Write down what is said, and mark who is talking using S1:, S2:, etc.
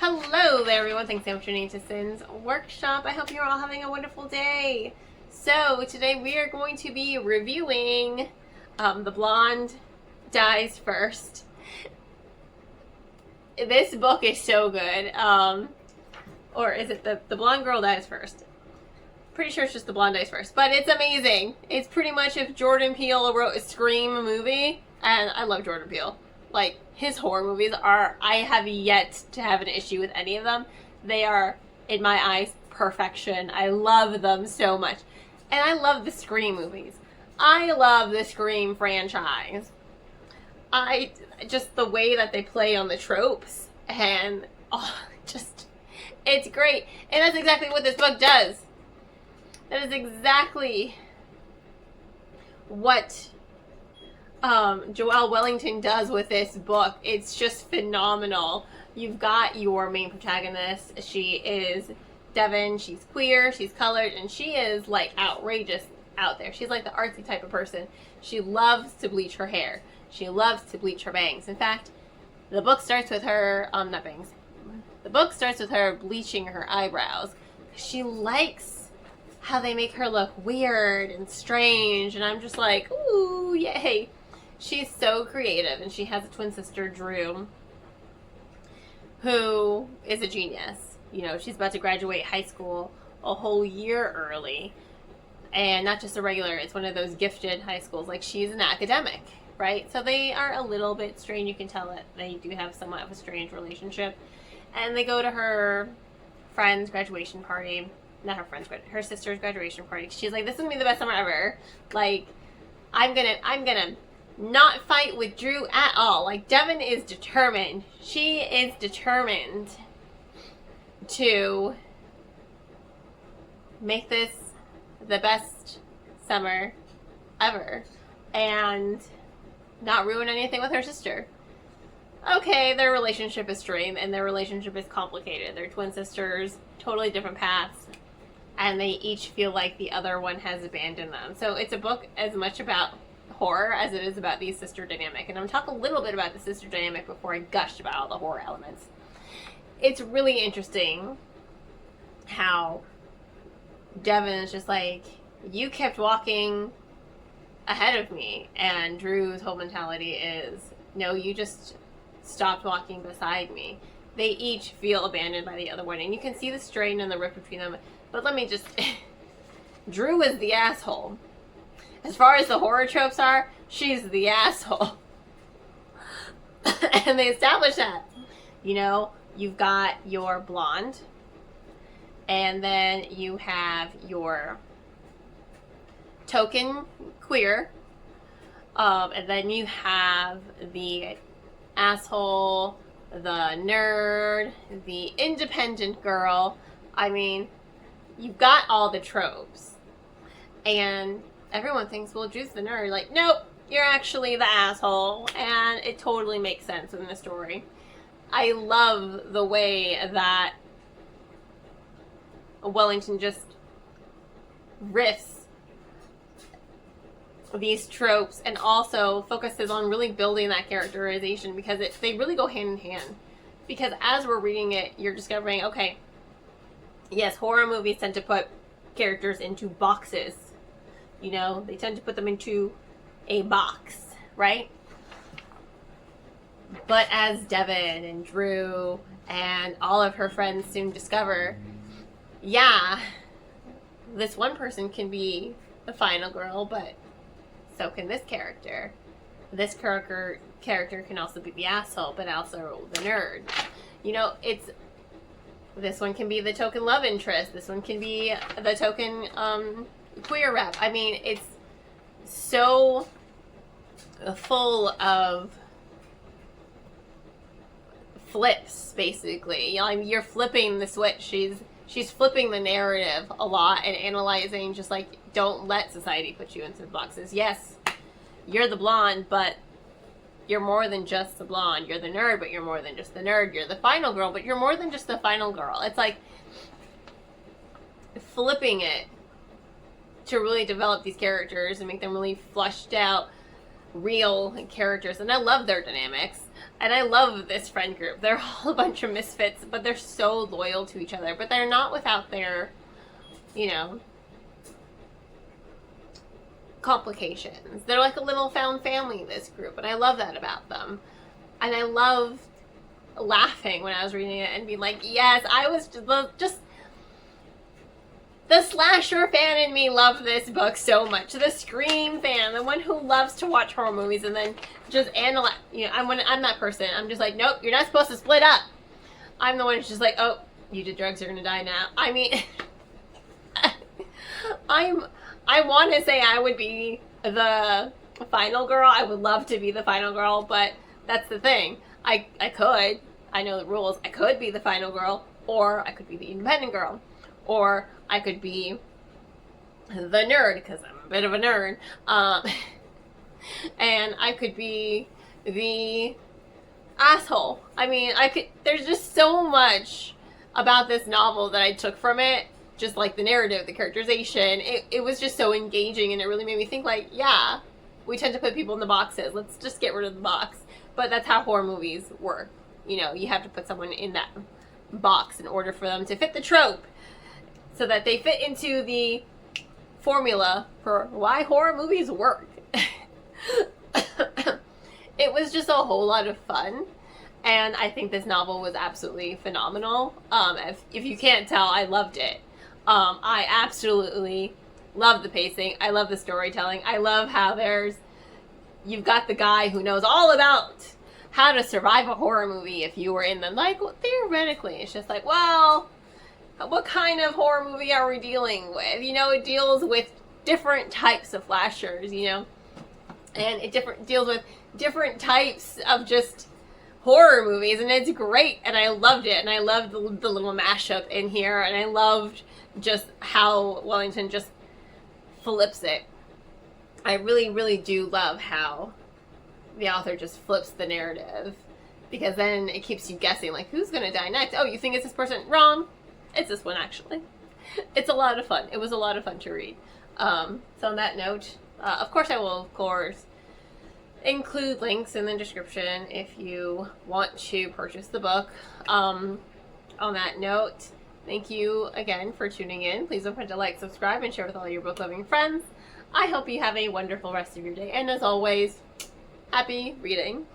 S1: Hello there, everyone. Thanks so much for tuning to Sin's Workshop. I hope you're all having a wonderful day. So, today we are going to be reviewing The Blonde Dies First. This book is so good. Or is it The Blonde Girl Dies First? Pretty sure it's just The Blonde Dies First. But it's amazing. It's pretty much if Jordan Peele wrote a Scream movie. And I love Jordan Peele. Like, his horror movies are, I have yet to have an issue with any of them. They are, in my eyes, perfection. I love them so much. And I love the Scream movies. I love the Scream franchise. Just the way that they play on the tropes. And, it's great. And that's exactly what this book does. That is exactly what Joelle Wellington does with this book. It's just phenomenal. You've got your main protagonist. She is Devin. She's queer, she's colored, and she is like outrageous out there. She's like the artsy type of person. She loves to bleach her hair. She loves to bleach her bangs. In fact, the book starts with her, not bangs. The book starts with her bleaching her eyebrows. She likes how they make her look weird and strange, and I'm just like, ooh, yay. She's so creative, and she has a twin sister, Drew, who is a genius. You know, she's about to graduate high school a whole year early, and not just a regular, it's one of those gifted high schools. Like, she's an academic, right? So they are a little bit strange. You can tell that they do have somewhat of a strange relationship. And they go to her friend's graduation party. Not her friend's, her sister's graduation party. She's like, this is gonna be the best summer ever. Like, I'm gonna not fight with Drew at all. Like, Devin is determined. She is determined to make this the best summer ever and not ruin anything with her sister. Okay, their relationship is strained and their relationship is complicated. They're twin sisters, totally different paths, and they each feel like the other one has abandoned them. So it's a book as much about horror as it is about the sister dynamic. And I'm going to talk a little bit about the sister dynamic before I gush about all the horror elements. It's really interesting how Devin is just like, you kept walking ahead of me. And Drew's whole mentality is, no, you just stopped walking beside me. They each feel abandoned by the other one. And you can see the strain and the rift between them. But let me just... Drew is the asshole. As far as the horror tropes are, she's the asshole. And they establish that. You know, you've got your blonde, and then you have your token queer, and then you have the asshole, the nerd, the independent girl. I mean, you've got all the tropes. And everyone thinks, well, Drew's the nerd. Like, nope, you're actually the asshole. And it totally makes sense in the story. I love the way that Wellington just riffs these tropes and also focuses on really building that characterization, because they really go hand in hand. Because as we're reading it, you're discovering, okay, yes, horror movies tend to put characters into boxes. You know, they tend to put them into a box, right? But as Devin and Drew and all of her friends soon discover, yeah, this one person can be the final girl, but so can this character. This character can also be the asshole, but also the nerd. You know, this one can be the token love interest. This one can be the token queer rep. I mean, it's so full of flips, basically. You know, I mean, you're flipping the switch. She's flipping the narrative a lot and analyzing, just like, don't let society put you into boxes. Yes, you're the blonde, but you're more than just the blonde. You're the nerd, but you're more than just the nerd. You're the final girl, but you're more than just the final girl. It's like flipping it to really develop these characters and make them really fleshed out, real characters. And I love their dynamics. And I love this friend group. They're all a bunch of misfits, but they're so loyal to each other. But they're not without their, you know, complications. They're like a little found family, this group, and I love that about them. And I loved laughing when I was reading it and being like, yes, I was just the slasher fan in me loved this book so much. The Scream fan, the one who loves to watch horror movies and then just analyze. You know, I'm that person. I'm just like, nope, you're not supposed to split up. I'm the one who's just like, oh, you did drugs, you're gonna die now. I mean, I want to say I would be the final girl. I would love to be the final girl, but that's the thing. I could. I know the rules. I could be the final girl, or I could be the independent girl, or I could be the nerd, because I'm a bit of a nerd, and I could be the asshole. I mean, there's just so much about this novel that I took from it, just like the narrative, the characterization. It was just so engaging, and it really made me think, like, yeah, we tend to put people in the boxes. Let's just get rid of the box. But that's how horror movies work. You know, you have to put someone in that box in order for them to fit the trope, so that they fit into the formula for why horror movies work. It was just a whole lot of fun, and I think this novel was absolutely phenomenal. If you can't tell, I loved it. I absolutely love the pacing. I love the storytelling. I love how you've got the guy who knows all about how to survive a horror movie if you were in them. Like, well, theoretically, it's just like, well, what kind of horror movie are we dealing with? You know, it deals with different types of slashers, you know, and it deals with different types of just horror movies, and it's great, and I loved it, and I loved the little mashup in here, and I loved just how Wellington just flips it. I really, really do love how the author just flips the narrative, because then it keeps you guessing, like, who's gonna die next? Oh, you think it's this person? Wrong. It's this one, actually. It's a lot of fun. It was a lot of fun to read. So on that note, of course I will, of course, include links in the description if you want to purchase the book. On that note, thank you again for tuning in. Please don't forget to like, subscribe, and share with all your book-loving friends. I hope you have a wonderful rest of your day, and as always, happy reading.